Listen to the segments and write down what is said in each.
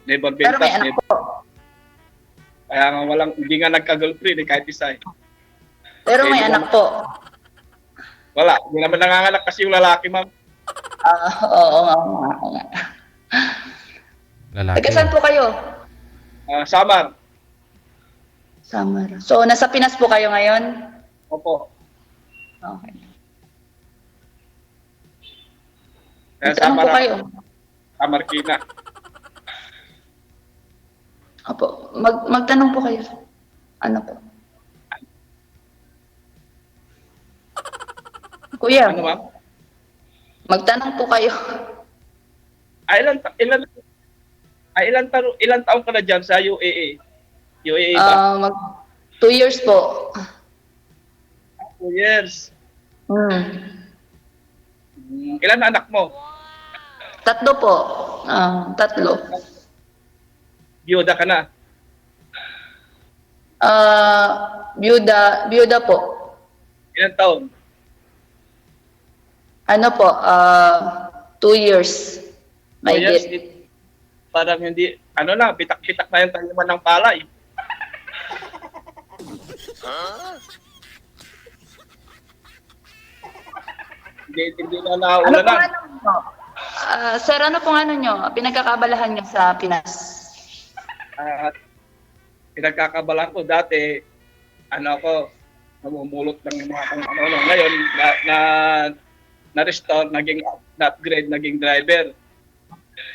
Never been Pero may touched. anak po. Kaya nga hindi nga nagka-girlfriend kahit isa eh. Pero may Hindi anak naman- po. Wala, hindi naman nanganganak kasi yung lalaki, ma'am. Oo nga, oo nga. Lalaki. Taga saan po kayo? Samar. Samar. So, nasa Pinas po kayo ngayon? Opo. Okay. Kaya Magtanong po Samar kayo. sa Marikina. Opo. Magtanong po kayo. Ano po? Kuya, Ano, ma'am? magtanong po kayo. Ilan taong ka na dyan sa UAE? UAE ba? 2 years po. 2 years. Hmm. Ilan na anak mo? 3 po. 3. Biyuda ka na? Byuda po. Ilan taon? Ano po, 2 years. 2 years. Mahigit. Parang hindi, pitak-pitak na yung taliman ng palay. Hindi na Ano naulan pong na. ano nyo? Sir, ano pong ano nyo? Pinagkakabalahan nyo sa Pinas? At pinagkakabala ko dati, ako, namumulot ng mga kung ano. Ngayon, na-restore, na-upgrade, naging driver.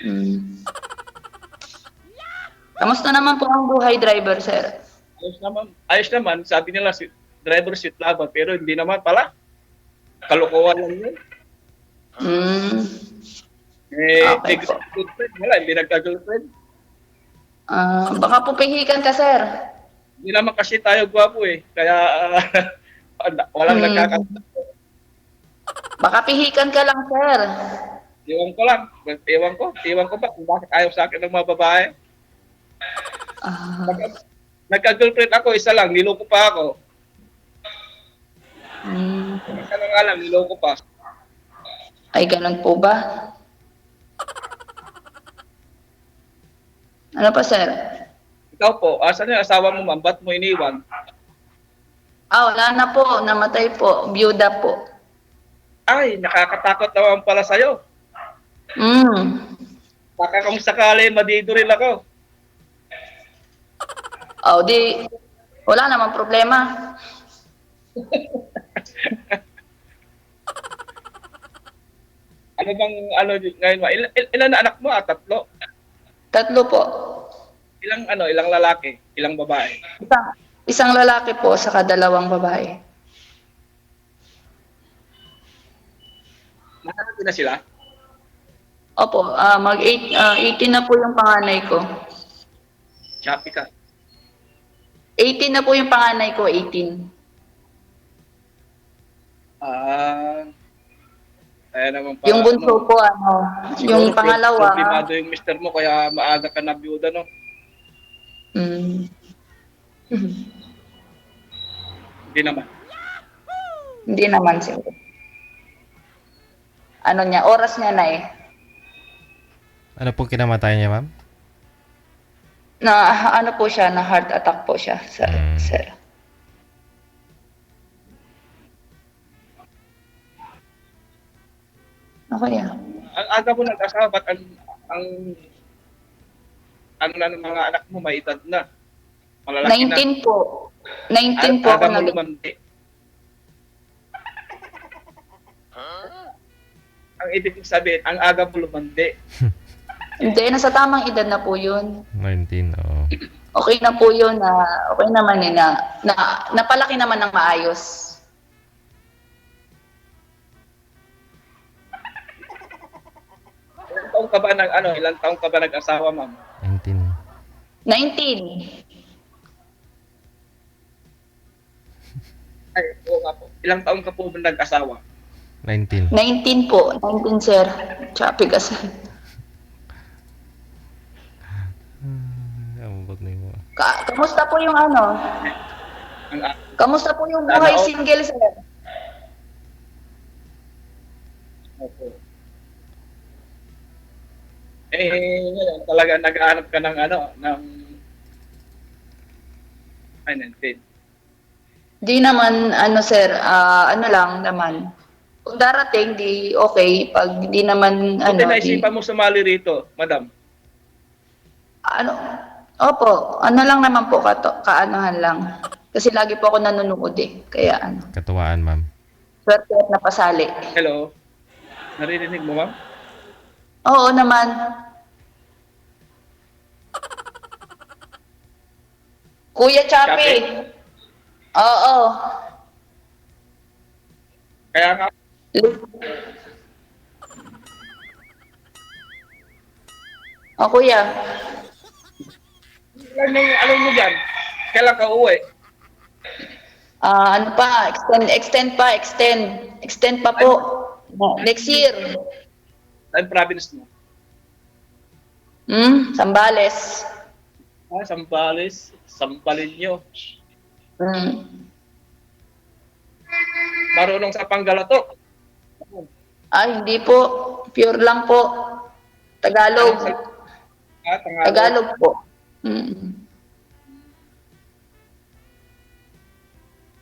Hmm. Kamusta naman po ang buhay driver, sir? Ayos naman, sabi nila, driver seat lover, pero hindi naman pala. Kalukuhan lang yun. Hmm. Okay, Okay po. wala, hindi nagka-girlfriend. Baka pupihikan ka, sir. Hindi naman kasi tayo gwapo eh. Kaya walang nagkakataon. Baka pihikan ka lang, sir. Iwan ko lang. Iwan ko ba kung bakit ayaw sa akin ng mga babae. Nagka-girlfriend ako, isa lang, niloko pa ako. Isa na nga lang, niloko pa. Ay, ganun po ba? Ano pa, sir? Ikaw po, asan yung asawa mo ma'am? Ba't mo iniwan? Wala na po. Namatay po. Byuda po. Ay, nakakatakot naman pala sa'yo. Baka kung sakali, madiduril ako. Di, wala namang problema. Ano bang, ngayon ba? Ilan na anak mo? 3? 3 po. Ilang lalaki? Ilang babae? Isang lalaki po, saka 2 babae. Nakakati na sila? Opo, 18 na po yung panganay ko. Shopee ka. 18 na po yung panganay ko, 18. Kaya naman Yung bunso po, yung pangalawa. Problemado yung mister mo, kaya maaga ka na biyuda, no? Hindi naman. Hindi naman siguro. Oras niya na eh. Ano po kinamatay niya, ma'am? Po siya, na heart attack po siya, sir. Okay Ang aga mo nag-asawa, ba't ang ng mga anak mo may edad na? Malalaki 19 po. 19 po ako Aga mo lumandi. Ang ibig sabihin, ang aga mo lumandi. Hindi, nasa tamang edad na po yun. 19, oo. Okay na po yun, okay naman napalaki naman ng maayos. Ilang taong ka ba nag-asawa, ma'am? 19. 19. Ay, oo nga po. Ilang taong ka po ba nag-asawa? 19. 19 po. 19, sir. Choppy kasi. Amabot na yung mga. Kamusta po yung Kamusta po yung buhay single, sir? Opo. ngayon, talaga naghahanap ka ng ano, ng financing. Di naman, ano sir, ano lang naman. Kung darating, di okay. Pag di naman, Buti ano, di, naisipan mo sumali rito, madam. ano, opo, ano lang naman po, kaanuhan lang. Kasi lagi po ako nanonood eh. Kaya ano, Katuwaan, ma'am. swerte at napasali. Hello? Naririnig mo, ma'am? Oo naman. Kuya Chapi. Chapi? Oo. Kaya nga, O kuya. ano mo dyan? Kailan ka uwi? Ano pa, extend pa po. Next year. Saan province mo? Sambales. Sambales, Sampalinyo. Marunong sa Panggalatok. Hindi po. Pure lang po. Tagalog. Tagalog po.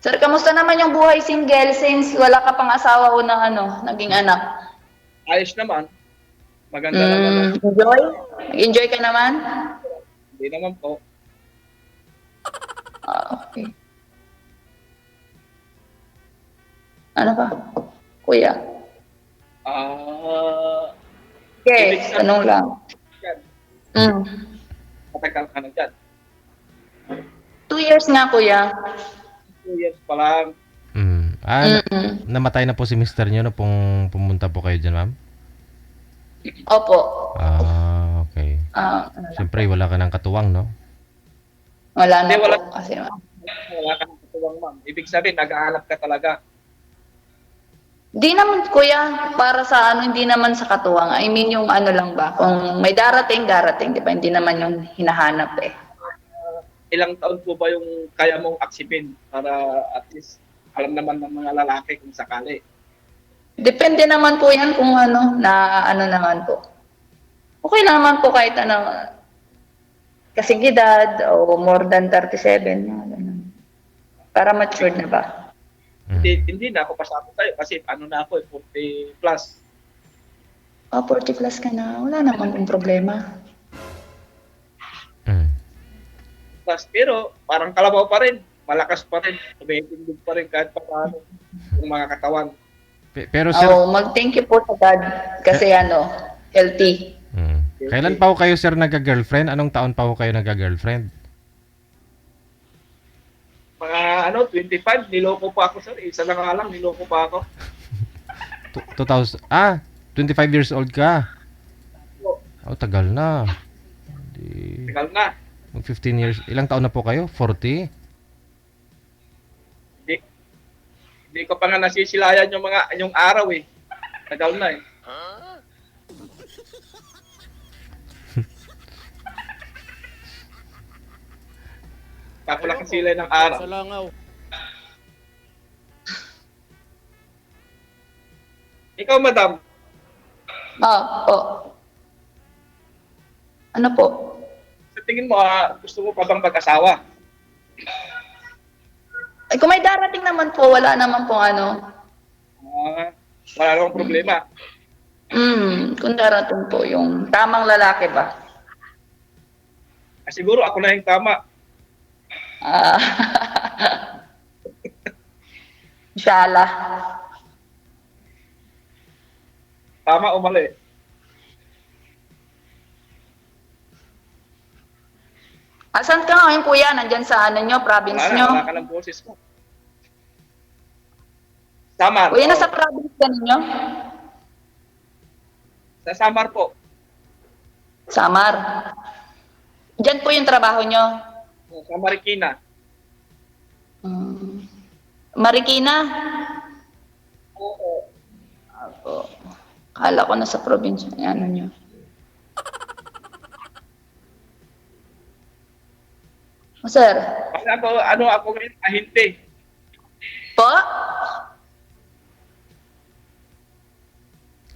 Sir, kamusta naman yung buhay single since wala ka pang asawa o ng naging anak? Ayos naman. Maganda naman. Enjoy? Enjoy ka naman? Hindi naman po. Okay. Ano pa? Kuya. Okay, tanong lang. Matagal ka na dyan. 2 years nga, kuya. 2 years pa lang. Namatay na po si mister nyo na pong pumunta po kayo dyan, ma'am? Opo. Okay. Siyempre, wala ka ng katuwang, no? Wala na Hindi, po. wala. Kasi, Wala ka ng katuwang, ma'am. Ibig sabihin, nag-aanap ka talaga. di naman, kuya, para sa hindi naman sa katuwang. I mean, yung lang ba, kung may darating, di ba? Hindi naman yung hinahanap eh. Ilang taon po ba yung kaya mong aksipin para at least alam naman ng mga lalaki kung sakali? Depende naman po yan kung naman po. Okay lang naman po kahit kasing edad o more than 37. Ganun. Para matured na ba? Hindi na ako pasako tayo kasi na ako 40 plus. 40 plus ka na. Wala naman yung problema. Plus, pero parang kalabaw pa rin. Malakas pa rin. Tumitindog pa rin kahit pa paano yung mga katawan. Pero sir... mag-thank you po sa God kasi healthy. Kailan pa ho kayo sir nagka-girlfriend? Anong taon pa ho kayo nagka-girlfriend? Mga 25, niloko pa ako sir. Isa lang nga lang, niloko pa ako. 25 years old ka? Tagal na. Tagal na. Mag 15 years. Ilang taon na po kayo? 40? Hindi ko pa nga nasisilayan yung araw eh. Tagal na eh. Ako lang kasilay ng araw. Sa langaw. Ikaw, madam. Po. Ano po? Sa tingin mo, gusto mo pa bang mag-asawa? Kung may darating naman po, wala naman po Wala namang problema. Kung darating po yung tamang lalaki ba? Siguro ako na yung tama. Inshallah. Tama o mali? Asan ka ngayon, kuya? Nandyan sa nyo, province nyo? Wala ka ng boses mo. Samar. Kuya, nasa province ka ninyo? Sa Samar po. Samar. Diyan po yung trabaho nyo? Sa Marikina. Marikina? Oo. Kala ko nasa probinsya. Nyo. Sir? Kasi ako ngayon, ahinte. Po?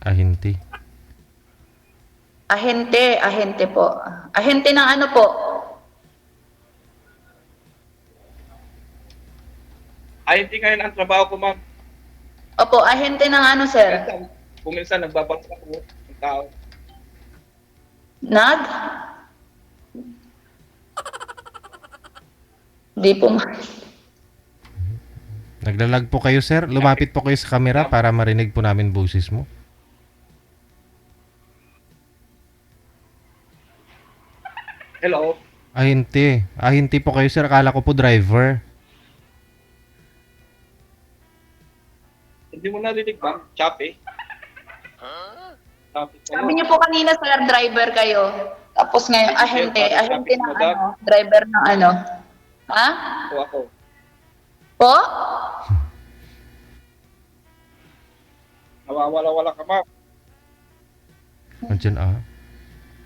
Ahinti. Ahente po. Ahente ng ano po? Ay, hindi ngayon ang trabaho ko, ma'am. Opo, ahente ng ano, sir? Kuminsan nagbabangsa ko ng tao. Nag? Di po Naglalag po kayo, sir. Lumapit po kayo sa camera para marinig po namin boses mo. Hello? Ahinte. Ahinte po kayo, sir. Akala ko po driver. Hindi mo narinig ba? Choppy? Choppy kayo. Sabi niyo po kanina, sir, driver kayo. Tapos ngayon, ahente ng Madam. ano, driver ng ano. Ha? Ako. Po? Nawawala-wala ka, ma'am. Andiyan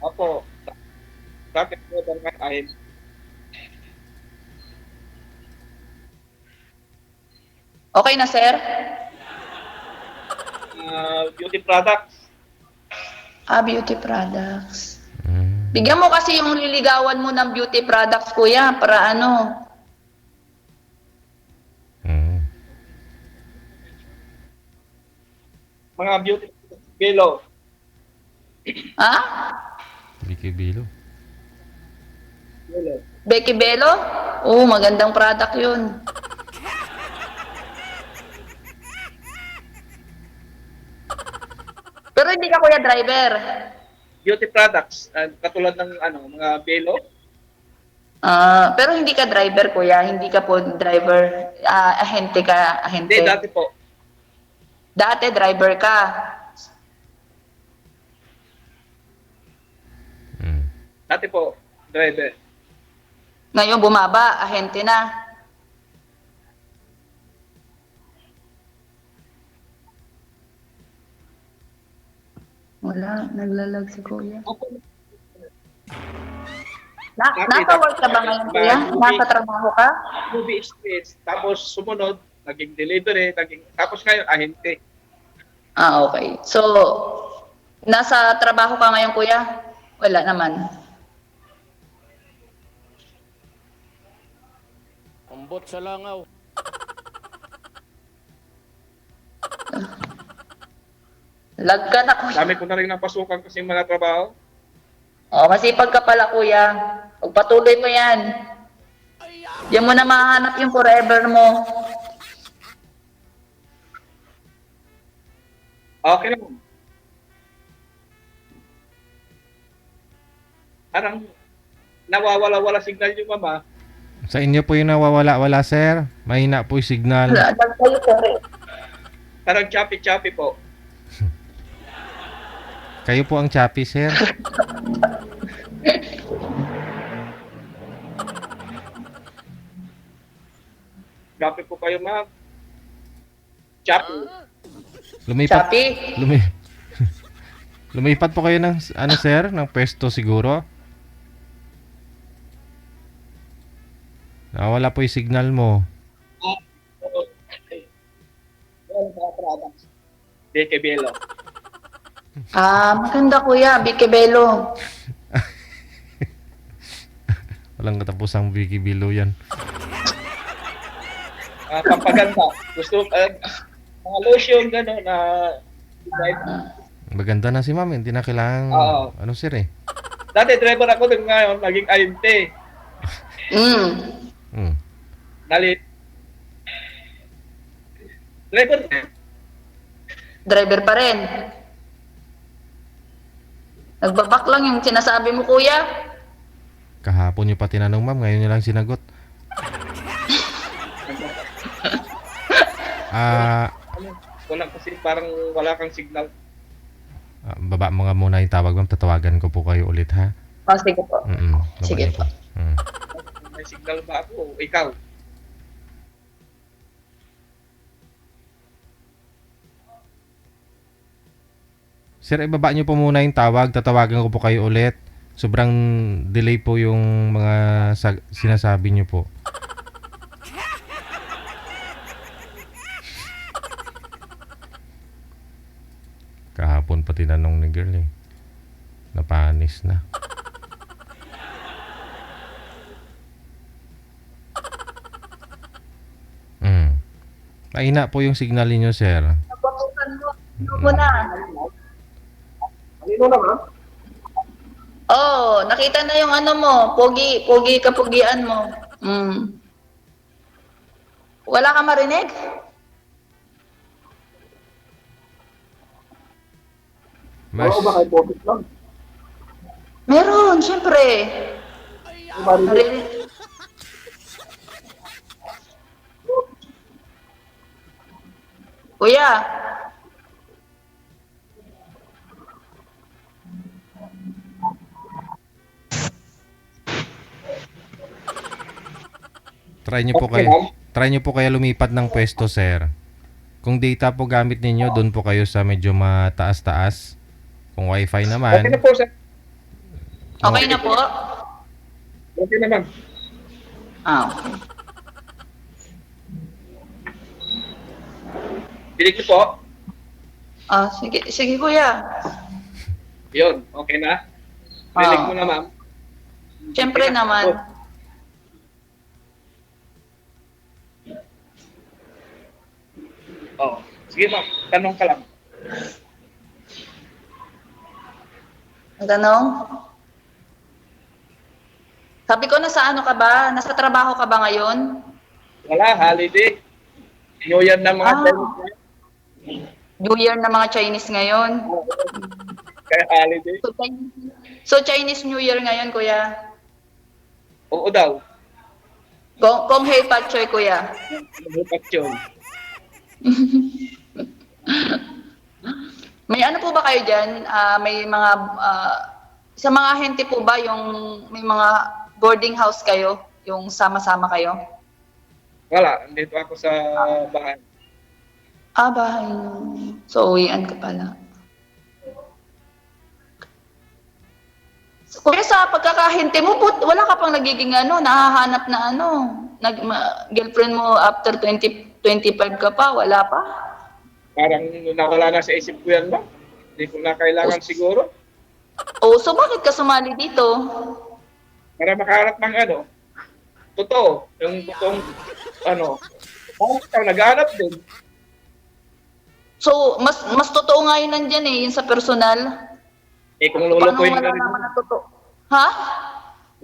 Ako. Bakit mo ba nga ahin? Okay na, sir? Beauty products. Beauty products. Mm. Bigyan mo kasi yung liligawan mo ng beauty products, kuya, para ano. Mm. Mga beauty Belo. Ha? Vicky Bilo. Belo. Becky Bello? Oo, magandang product yun. Pero hindi ka, kuya, driver. Beauty products. Katulad ng mga Belo. Pero hindi ka driver, kuya. Hindi ka po driver. Ahente ka, ahente. Hindi, dati po. Dati, driver ka. Mm. Dati po, driver. Ngayon, bumaba, ahente na. Wala, naglalag si kuya. Nasa work ka ba ngayon, kuya? Nasa trabaho ka? Movie experience. Tapos sumunod, naging delivery, tapos ngayon, ahente. Okay. So, nasa trabaho ka ngayon, kuya? Wala naman. Ambot sa langaw. Lag ka na, kuya. Dami ko na rin napasukan kasi mga trabaho. Masipag ka pala, kuya. Pagpatuloy mo yan. Diyan mo na mahanap yung forever mo. Okay naman. Parang nawawala-wala signal yung mama. Sa inyo po yung nawawala-wala, sir. Mahina po yung signal. Lag kayo, sir. Parang choppy-choppy po. Kayo po ang choppy, sir. Choppy po kayo, ma'am. Choppy. Lumipat, Choppy. lumipat po kayo ng, sir, ng pwesto siguro. Nawala po yung signal mo. Beke Belo. Maganda, kuya. Vicky Bello. Walang katapusang Vicky Bilo yan. Pampaganda. Gusto, mga lotion, gano'n, na Maganda na si ma'am. Hindi na kailangan, Oo. sir eh. dati driver ako din ngayon, naging ayunte. Mm. Nalit. Driver din. Driver pa rin. Nagbabak lang yung sinasabi mo, kuya. Kahapon nyo pa tinanong ma'am. Ngayon nyo lang sinagot. Wala kasi parang wala kang signal. Baba mo nga muna yung tawag ma'am. Tatawagan ko po kayo ulit ha. Sige po. Baba Sige niyo po. Mm. May signal ba ako o ikaw? Sir, ibaba nyo po muna yung tawag. Tatawagan ko po kayo ulit. Sobrang delay po yung mga sinasabi nyo po. Kahapon pa tinanong ni girl eh. Napanis na. Mahina po yung signal niyo, sir. Nabakutan mo. Ano mo na? Kanino naman? Oh, nakita na yung ano mo. Pogi kapugian mo. Mm. Wala ka marinig? Mas, Oo ba kay Bobit lang? Meron, syempre. Marinig. Narinig. Kuya, try niyo po kaya lumipat ng pwesto, sir. Kung data po gamit ninyo, doon po kayo sa medyo mataas-taas. Kung wifi Okay na naman, po, sir. okay na po? Okay naman. Okay. Dinig niyo po. Sige kuya. Yun, okay na. Dinig mo na, ma'am. Syempre naman. Oh, sige ma'am, tanong ka lang. Ang tanong? Sabi ko, nasa ano ka ba? Nasa trabaho ka ba ngayon? Wala, holiday. New Year na mga Ah. Chinese ngayon. New Year na mga Chinese ngayon. Kaya holiday. So Chinese New Year ngayon, kuya. Oo daw. Kong Hei Pat Choy, kuya. Lupat yun. May ano po ba kayo dyan? May mga, sa mga ahente po ba yung may mga boarding house kayo? Yung sama-sama kayo? Wala, andito ako sa bahay. Bahay niyo. So, uwian ka pala. So, kuya, sa pagkakahinte mo, wala ka pang nagiging nahahanap na girlfriend mo after 25 ka pa, wala pa? Parang nawala na sa isip ko yan ba? Hindi ko na kailangan siguro. So bakit ka sumali dito? Para makaharap ng totoo. Yung totoong, parang naghanap din. So, mas totoo nga yun nandyan yung sa personal. Kung Paano lulukuhin ka rin, malalaman na totoo? Ha?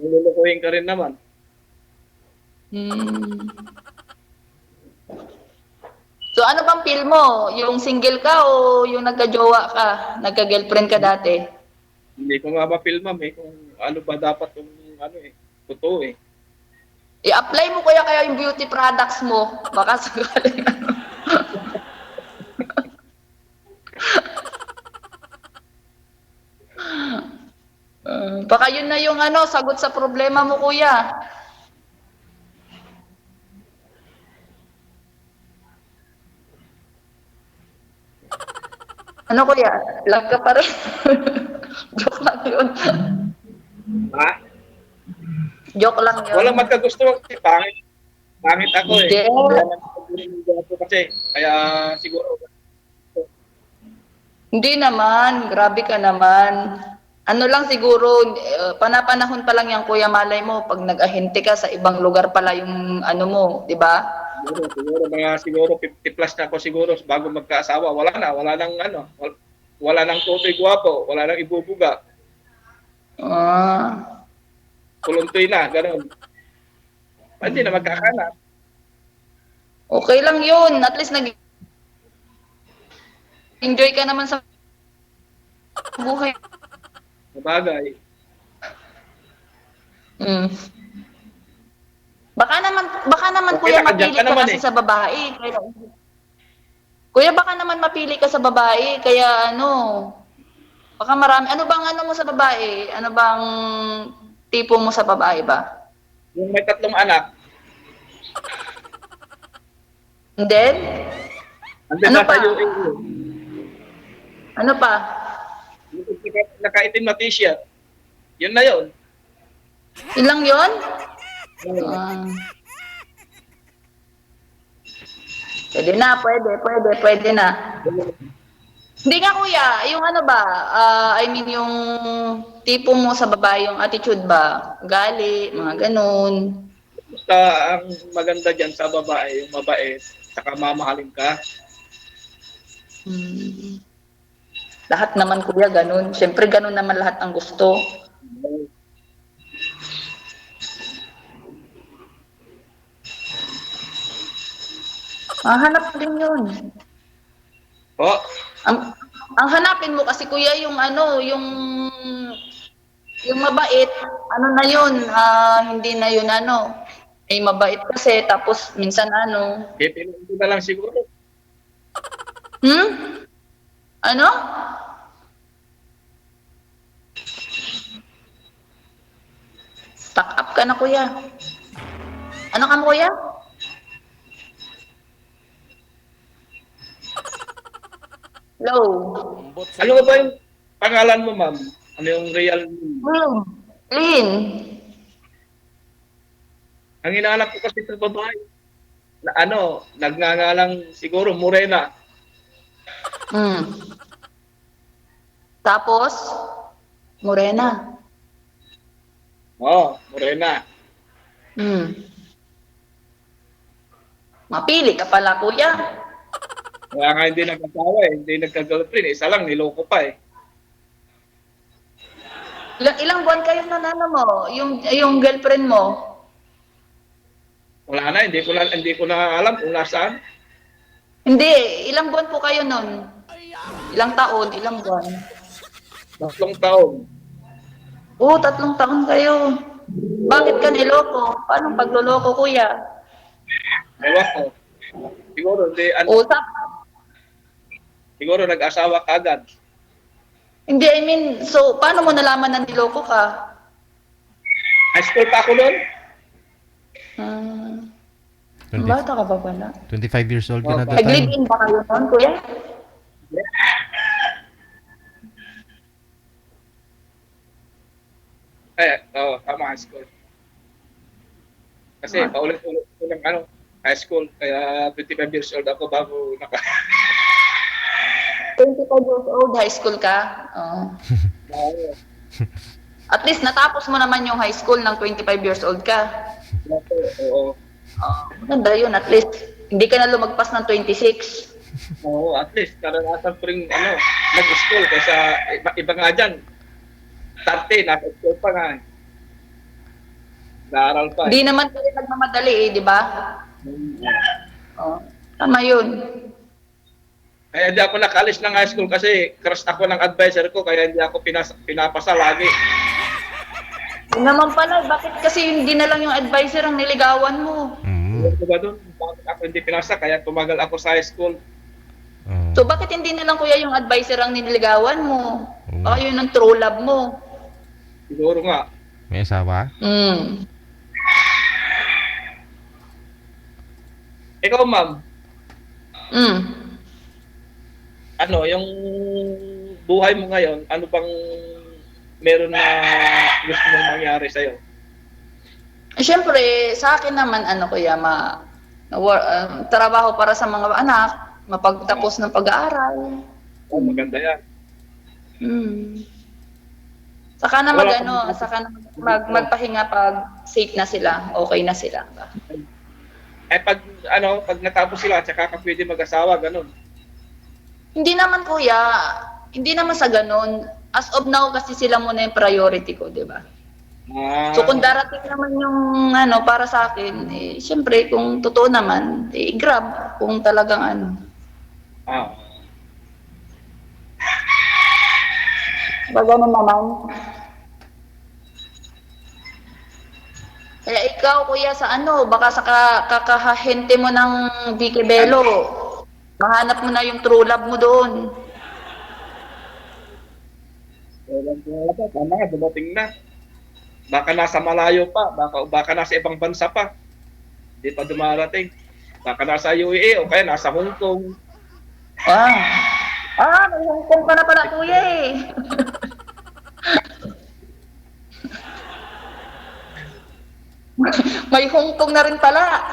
kung lulukuhin ka rin naman. So, ano bang feel mo? Yung single ka o yung nagka-jowa ka? Nagka-girlfriend ka dati? Hindi ko nga ma-feel, ma'am, kung ano ba dapat yung, totoo I-apply mo kaya yung beauty products mo. Baka sakaling baka yun na yung sagot sa problema mo, kuya. Ano, kuya? Lag ka pa rin. Joke lang yun. Ha? Joke lang yun. Walang magkagusto kasi pangit. Pangit ako Hindi. Wala nang paggusto kasi. Kaya siguro. Hindi naman. Grabe ka naman. Ano lang siguro, panapanahon pa lang yan, kuya, malay mo, pag nag-ahente ka sa ibang lugar pala yung mo, di ba? Siguro 50 plus na ako siguro bago magkaasawa. Wala nang tutoy gwapo, wala nang ibubuga. Kuluntoy na, gano'n. Hindi na magkakanak. Okay lang yun. At least nag-enjoy ka naman sa buhay. Sabagay. Baka naman Okay kuya na, mapili andyan ka ka naman kasi sa babae. Kuya, baka naman mapili ka sa babae. Kaya baka marami. Ano bang mo sa babae? Ano bang tipo mo sa babae ba? Yung may 3 anak, And then, andun Ano na pa? tayo ano pa? nakaitim na t-shirt. Yun na yun. Ilang yon? Pwede na. Hindi nga kuya, yung ano ba, I mean yung tipo mo sa babae, yung attitude ba, gali, mga ganun. Basta ang maganda dyan sa babae, yung mabait, saka mamahalin ka. Hmm. Lahat naman kuya ganun. Siyempre ganun naman lahat ang gusto. Hanap din yun. Po, Ang hanapin mo kasi kuya yung ano, yung mabait, ano na yun, hindi na yun ano. Eh mabait kasi tapos minsan ano, pipiliin ko na lang siguro. hmm? Ano? Stock up ka na kuya. Ano ka mo kuya? Hello. Ambot sa Ano ba yung pangalan mo, ma'am? Ano yung real name? Lin. Ang hinahanap ko kasi sa babae, na ano, nagngangalang siguro Morena. Hmm. Tapos, Morena. Oo, Morena. Hmm. Mapili ka pala, kuya. Kaya nga hindi nag-asawa eh, hindi nagka-girlfriend. Isa lang, niloko pa eh. Ilang buwan kayo nanalo mo? Yung girlfriend mo? Wala na, hindi ko na alam kung nasaan. Hindi, ilang buwan po kayo nun? Ilang taon, ilang buwan? 3 taon. Oo, 3 taon kayo. Bakit ka niloko? Paano pagluloko, kuya? Ewan ko. Siguro, Usap. siguro nag-asawa ka agad. Hindi, I mean, so, paano mo nalaman na niloko ka? High school pa ako noon. Hmm, 20 bata ka ba pala? 25 years old ka na that time. Nag-live-in ba kayo noon, kuya? Tama, high school. Kasi paulit-ulit ko ng high school. Kaya 25 years old ako bago 25 years old, high school ka? Oo. At least natapos mo naman yung high school ng 25 years old ka. Oo. Maganda yun, at least. Hindi ka na lumagpas ng 26. Oo, at least karanasan ko rin nag-school kaysa iba nga dyan. 30, nasa school pa nga. Naaral pa. Hindi naman kayo nagmamadali eh, di ba? Oo. Tama yun. Kaya hindi ako nakalis ng high school kasi crush ako ng advisor ko kaya hindi ako pinapasa lagi. Yun naman pala, bakit kasi hindi na lang yung advisor ang niligawan mo? Ito ba doon? Bakit ako hindi pinasa kaya tumagal ako sa high school. So bakit hindi na lang kuya yung advisor ang niligawan mo? Oo. Yun ang true love mo. Siguro nga. May asawa? Hmm. Ikaw, ma'am, Hmm. yung buhay mo ngayon, ano bang meron na gusto mong mangyari sa'yo? Siyempre, sa akin naman, kuya, trabaho para sa mga anak, mapagtapos ng pag-aaral. Oh, maganda yan. Hmm. Saka na magpahinga pag safe na sila, okay na sila. Pag natapos sila, tsaka ka pwede mag-asawa, ganun. Hindi naman kuya, hindi naman sa ganun. As of now kasi sila muna yung priority ko, di ba? So kung darating naman yung para sa akin, siyempre kung totoo naman, grab kung talagang Ah. Ba ganun naman? Kaya ikaw kuya sa baka sa kakahente mo ng Vicky Bello, mahanap mo na yung true love mo doon. Tama nga, dumating na. Baka nasa malayo pa, baka nasa ibang bansa pa. Hindi pa dumarating. Baka nasa UAE o kaya nasa Hong Kong. May Hong Kong ka na pala kuya eh. May Hong Kong na rin pala.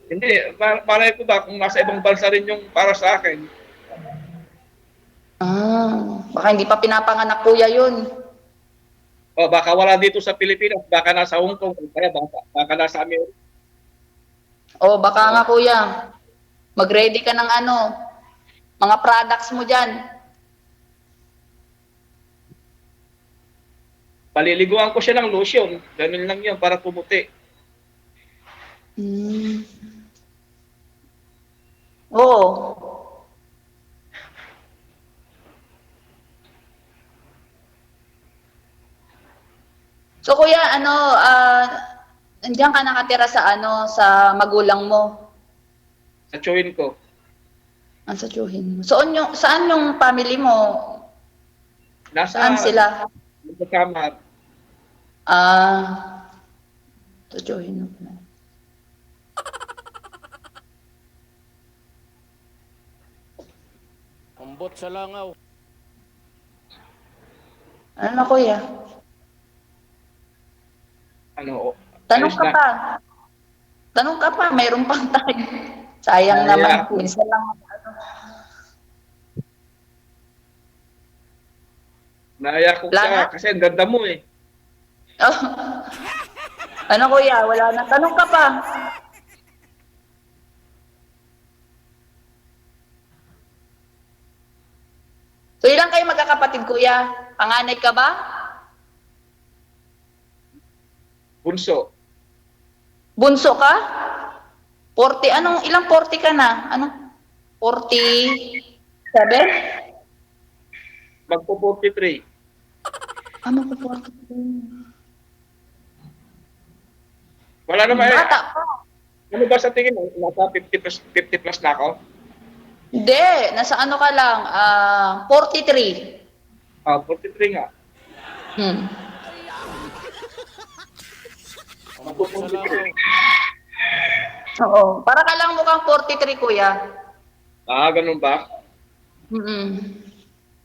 Hindi, palay ko ba kung nasa ibang bansa rin yung para sa akin. Baka hindi pa pinapanganak kuya yun. O baka wala dito sa Pilipinas, baka nasa Hong Kong, o kaya baka nasa Amerika. O baka nga kuya, mag-ready ka ng ano, mga products mo dyan. Paliliguan ko siya ng lotion. Ganun lang yun para pumuti. Hmm. Oo. So kuya, ano, nandiyan ka nakatira sa ano, sa magulang mo? Sa chewin ko. Sa tiyuhin mo. Saan yung family mo? Saan sila? Sa kamar. Sa tiyuhin mo pala. Ambot sa langaw. Ano na kuya? Ano, Tanong ayos ka na. pa. Tanong ka pa, mayroon pang time. Sayang naman. Minsan lang. Naiyak ko Wala na? siya kasi ang ganda mo eh. Oh. Ano kuya, wala na. Tanong ka pa. So ilang kayo magkakapatid kuya? Panganay ka ba? Bunso. Bunso ka? 40, ilang 40 ka na? 47? Magpo-43. Ano ko 40? Wala naman eh. Bata pa. Ano ba sa tingin mo? Nasa 50 plus na ako? Hindi, nasa ano ka lang, 43. 43 nga. Ambot sa langaw. Oo. Para ka lang mukhang 43, kuya. Ganun ba?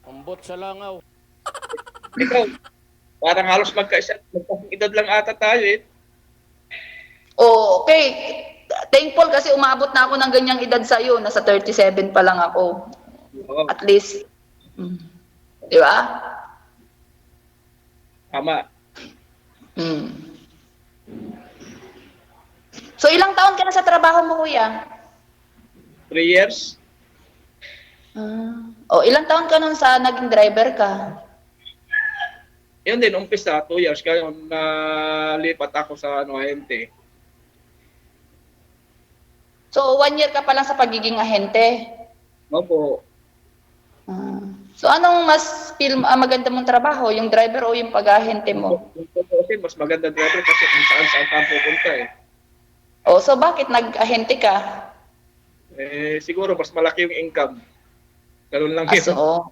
Ambot sa langaw. Ikaw, parang halos magkasing edad lang ata tayo eh. Oh, okay. Thankful kasi umabot na ako ng ganyang edad sa iyo. Nasa 37 pa lang ako. Oo, At least. Di ba? tama. So, ilang taon ka na sa trabaho mo, kuya? 3 years? Ilang taon ka nun sa naging driver ka? Yun din, umpisa, 2 years. Kaya nalipat ako sa ahente. So, 1 year ka pa lang sa pagiging ahente. Opo. So, anong mas maganda mong trabaho? Yung driver o yung pag-ahente mo? Yung totoo kasi, mas maganda driver kasi kung saan ka pupunta eh. So bakit nag-ahente ka? Siguro mas malaki yung income. Ganun lang yun. So,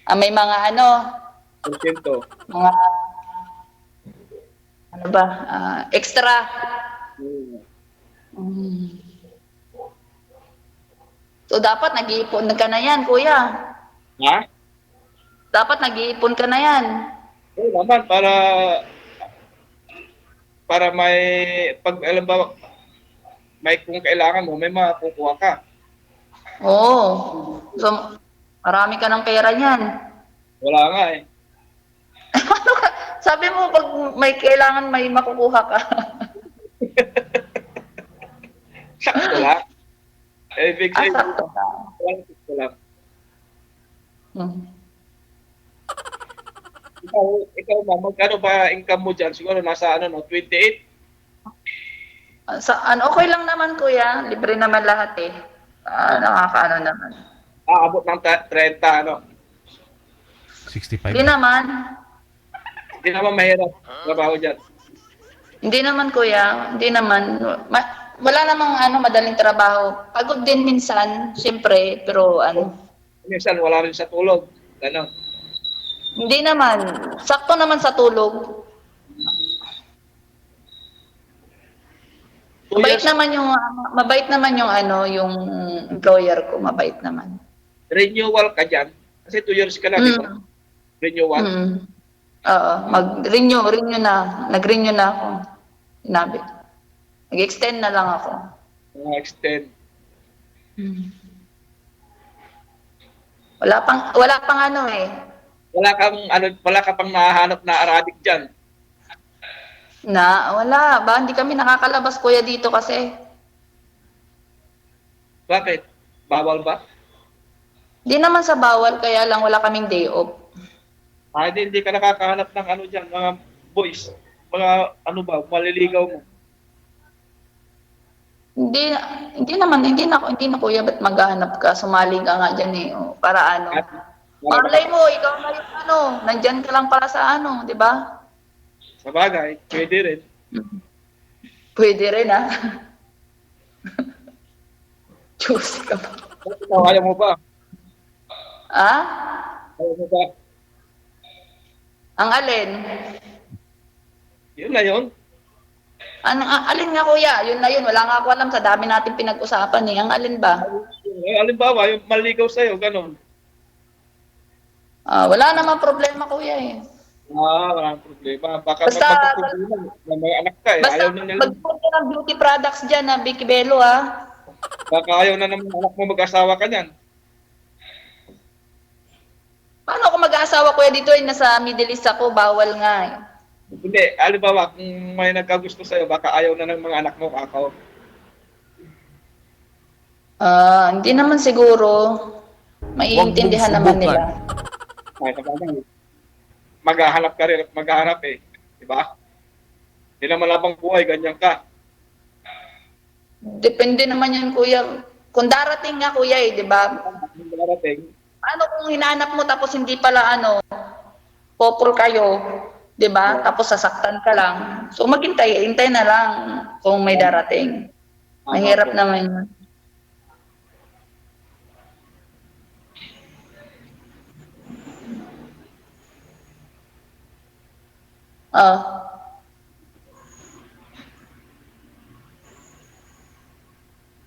may mga Porsyento. mga, extra. So, dapat nag-iipon ka na yan, kuya. Ha? Dapat nag-iipon ka na yan. Oo naman, para may, alam ba, may kung kailangan mo, may makukuha ka. Oo. So, marami ka ng pera niyan. Wala nga eh. Sabi mo, pag may kailangan, may makukuha ka. Sakto lang. Big say, Sakto ka. sakto lang. Hmm. Ikaw ma'am, magkano ba income mo dyan? Siguro nasa 28? Okay lang naman, kuya. Libre naman lahat eh. Nakakaano naman. Abot ng 30, 65. Hindi naman. Hindi naman mahirap trabaho dyan. Hindi naman, kuya. Hindi naman. Wala namang madaling trabaho. Pagod din minsan, siyempre, pero Minsan wala rin sa tulog. Ganon. hindi naman. Sakto naman sa tulog. 2 Mabait years, naman yung employer ko, mabait naman. renewal ka dyan. Kasi 2 years ka na, di ba? Renewal. Oo, mag-renew na. Nag-renew na ako. Sinabi. Nag-extend na lang ako. Extend. Wala pang ano eh. Wala ka pang nahahanap na Arabic diyan. Wala. Ba, hindi kami nakakalabas kuya dito kasi. Bakit? Bawal ba? Di naman sa bawal, kaya lang wala kaming day off. Hindi ka nakakahanap ng ano diyan, mga boys. Mga ano ba, maliligaw mo. Hindi na kuya, ba't maghahanap ka? Sumali ka nga dyan eh. O, para ano? At, Malay mo, ikaw na yung ano, nandyan ka lang para sa ano, di ba? sa bagay, pwede rin. Pwede rin ah. Juicy ka pa. Ikaw, ayaw mo ba? Ah? Ayaw mo ba? Ang alin? Yun na yun. Alin nga kuya? Yun na yun. Wala nga ako alam sa dami natin pinag-usapan eh. Ang alin ba? Halimbawa, yung maligaw sa'yo, ganun. Wala namang problema kuya eh. Walang problema. Baka Basta- magpapagpunan na may anak ka eh. Basta Ayaw na niya. magpunta ng beauty products dyan na Vicky Bello ah. Baka ayaw na naman anak mo mag-asawa ka niyan. Paano ako mag-aasawa kuya dito eh? Nasa Middle East ako. Bawal nga eh. Hindi, halimbawa, kung may nagkagusto sa'yo, baka ayaw na ng mga anak mo kakao. Hindi naman siguro. Maiintindihan naman subukan. nila. Ay, sa bagay. Maghahanap ka rin at maghahanap eh. Diba? Hindi naman labang buhay, ganyan ka. Depende naman yan kuya. Kung darating nga kuya eh, di ba? Kung darating, Ano kung hinanap mo tapos hindi pala ano, popol kayo, 'di ba? Tapos sasaktan ka lang. So maghintay, hintay na lang kung may darating. Mahirap naman 'yun.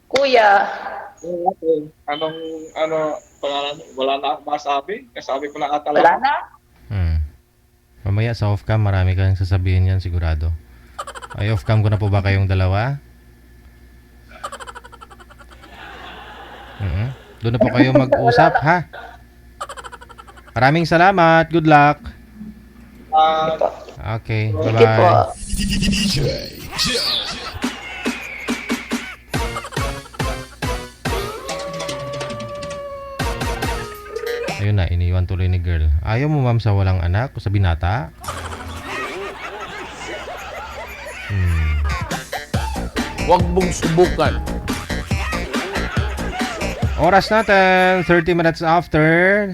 Kuya, pangalan, wala na akong masabi. Kasabi ko na ata wala lang. na? Mamaya sa off-cam, marami kang sasabihin yan sigurado. Ay, off-cam ko na po ba kayong dalawa? Doon na po kayo mag-usap, ha? Maraming salamat. Good luck. Okay, Sige po. bye-bye. Ayun na, iniwan tuloy ni girl. Ayaw mo ma'am sa walang anak o sa binata? Huwag mong subukan. Oras natin, 30 minutes after